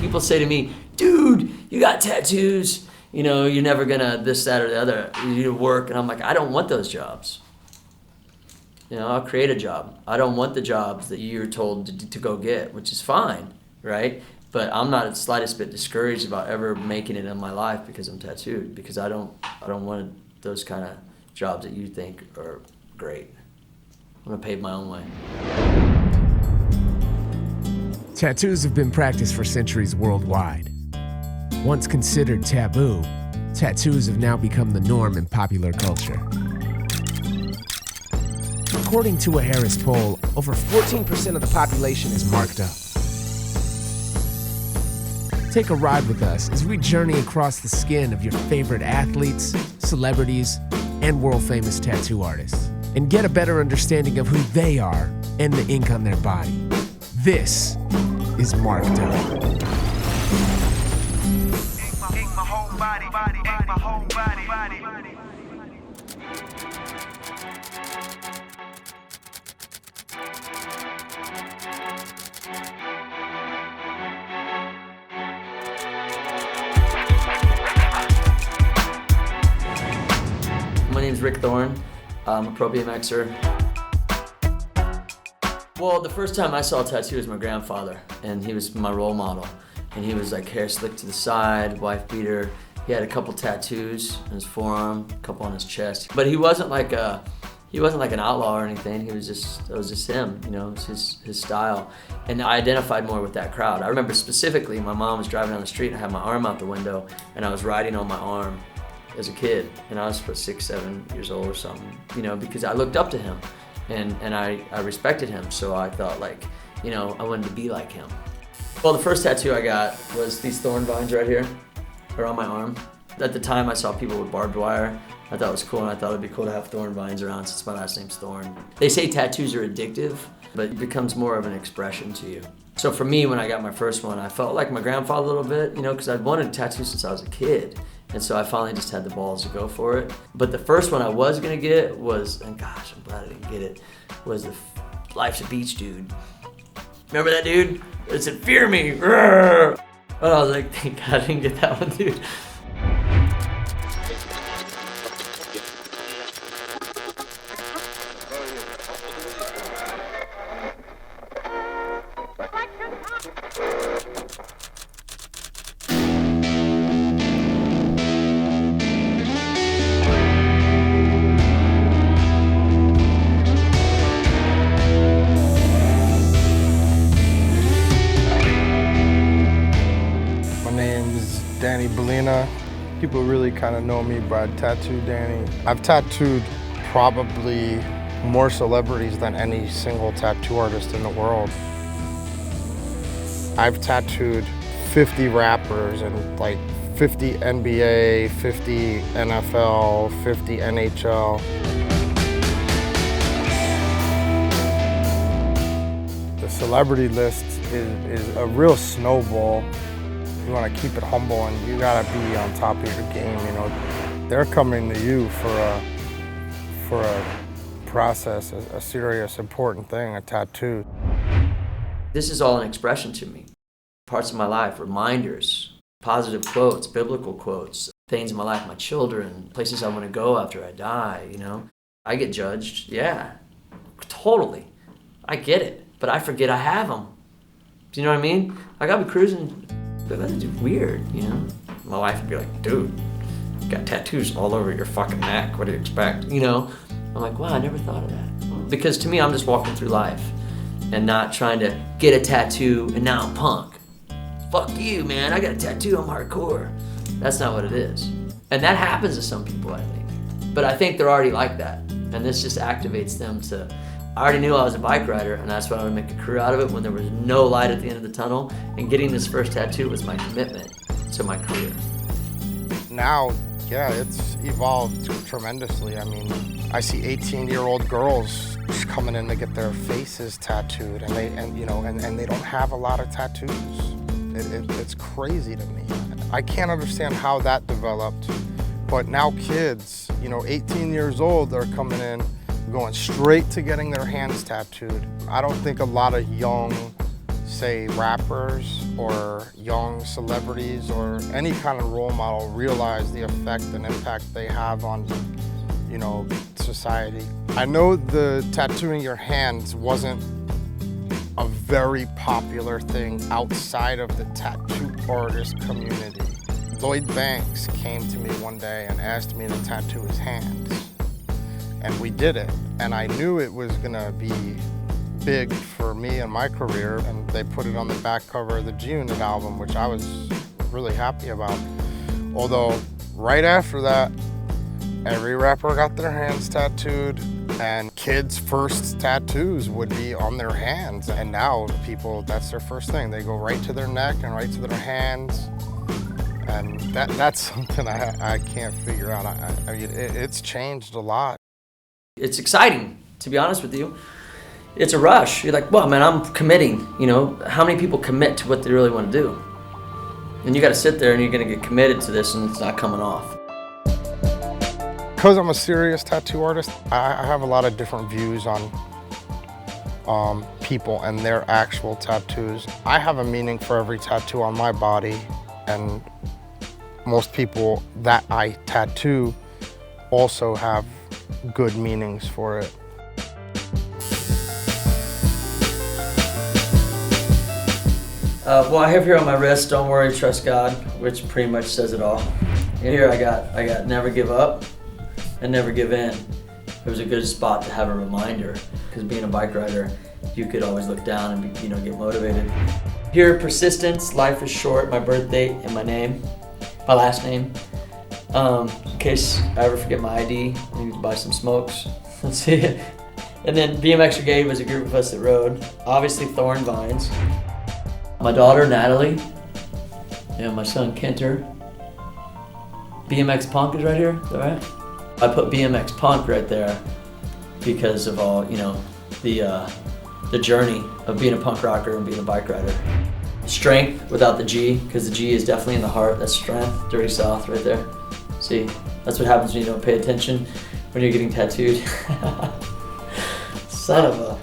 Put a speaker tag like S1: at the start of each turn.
S1: people say to me, dude, you got tattoos, you know, you're never gonna this, that, or the other, you need to work. And I'm like, I don't want those jobs. You know, I'll create a job. I don't want the jobs that you're told to go get, which is fine, right? But I'm not the slightest bit discouraged about ever making it in my life because I'm tattooed, because I don't want those kind of jobs that you think are great. I'm gonna pave my own way.
S2: Tattoos have been practiced for centuries worldwide. Once considered taboo, tattoos have now become the norm in popular culture. According to a Harris poll, over 14% of the population is marked up. Take a ride with us as we journey across the skin of your favorite athletes, celebrities, and world-famous tattoo artists, and get a better understanding of who they are and the ink on their body. This is Marked Up.
S1: My name's Rick Thorne. I'm a pro BMXer. Well, the first time I saw a tattoo was my grandfather, and he was my role model. And he was like hair slicked to the side, wife beater. He had a couple tattoos on his forearm, a couple on his chest. But he wasn't like an outlaw or anything. It was just him, you know, it was his style. And I identified more with that crowd. I remember specifically my mom was driving down the street and I had my arm out the window and I was riding on my arm as a kid. And I was 6, 7 years old or something, you know, because I looked up to him and I respected him. So I thought, like, you know, I wanted to be like him. Well, the first tattoo I got was these thorn vines right here, or on my arm. At the time I saw people with barbed wire. I thought it was cool, and I thought it'd be cool to have thorn vines around since my last name's Thorne. They say tattoos are addictive, but it becomes more of an expression to you. So for me, when I got my first one, I felt like my grandfather a little bit, you know, because I'd wanted a tattoo since I was a kid. And so I finally just had the balls to go for it. But the first one I was gonna get was, and gosh, I'm glad I didn't get it, was the Life's a Beach dude. Remember that dude? It said, "Fear me." And I was like, thank God I didn't get that one, dude.
S3: Danny Balena. People really kind of know me by Tattoo Danny. I've tattooed probably more celebrities than any single tattoo artist in the world. I've tattooed 50 rappers and like 50 NBA, 50 NFL, 50 NHL. The celebrity list is a real snowball. You want to keep it humble and you gotta be on top of your game, you know. They're coming to you for a process, a serious, important thing, a tattoo.
S1: This is all an expression to me. Parts of my life, reminders, positive quotes, biblical quotes, things in my life, my children, places I want to go after I die, you know. I get judged, yeah, totally. I get it, but I forget I have them. Do you know what I mean? Like, I'll be cruising, but that's just weird, you know? My wife would be like, dude, you got tattoos all over your fucking neck, what do you expect? You know? I'm like, wow, I never thought of that. Because to me, I'm just walking through life and not trying to get a tattoo and now I'm punk. Fuck you, man, I got a tattoo, I'm hardcore. That's not what it is. And that happens to some people, I think. But I think they're already like that. And this just activates them to, I already knew I was a bike rider and that's why I would make a career out of it when there was no light at the end of the tunnel. And getting this first tattoo was my commitment to my career.
S3: Now, yeah, it's evolved tremendously. I mean, I see 18-year-old girls just coming in to get their faces tattooed and they don't have a lot of tattoos. It's crazy to me. I can't understand how that developed, but now kids, 18 years old, they're coming in, going straight to getting their hands tattooed. I don't think a lot of young say, rappers or young celebrities or any kind of role model realize the effect and impact they have on, you know, society. I know the tattooing your hands wasn't a very popular thing outside of the tattoo artist community. Lloyd Banks came to me one day and asked me to tattoo his hands. And we did it. And I knew it was gonna be big for me and my career. And they put it on the back cover of the G-Unit album, which I was really happy about. Although, right after that, every rapper got their hands tattooed, and kids' first tattoos would be on their hands. And now people, that's their first thing. They go right to their neck and right to their hands. And that's something I can't figure out. I mean, it's changed a lot.
S1: It's exciting, to be honest with you. It's a rush. You're like, well, man, I'm committing. You know, how many people commit to what they really want to do? And you got to sit there and you're going to get committed to this and it's not coming off.
S3: Because I'm a serious tattoo artist, I have a lot of different views on people and their actual tattoos. I have a meaning for every tattoo on my body, and most people that I tattoo also have good meanings for it.
S1: Well, I have here on my wrist, don't worry, trust God, which pretty much says it all. And here I got never give up and never give in. It was a good spot to have a reminder, because being a bike rider, you could always look down and be, get motivated. Here, persistence, life is short, my birth date and my name, my last name. In case I ever forget my ID, I need to buy some smokes. Let's see. And then BMX Brigade was a group of us that rode. Obviously Thorn Vines. My daughter, Natalie, and my son, Kenter. BMX Punk is right here, is that right? I put BMX Punk right there because of all, the journey of being a punk rocker and being a bike rider. Strength without the G, because the G is definitely in the heart. That's strength, Dirty South right there. See, that's what happens when you don't pay attention when you're getting tattooed. Son of a...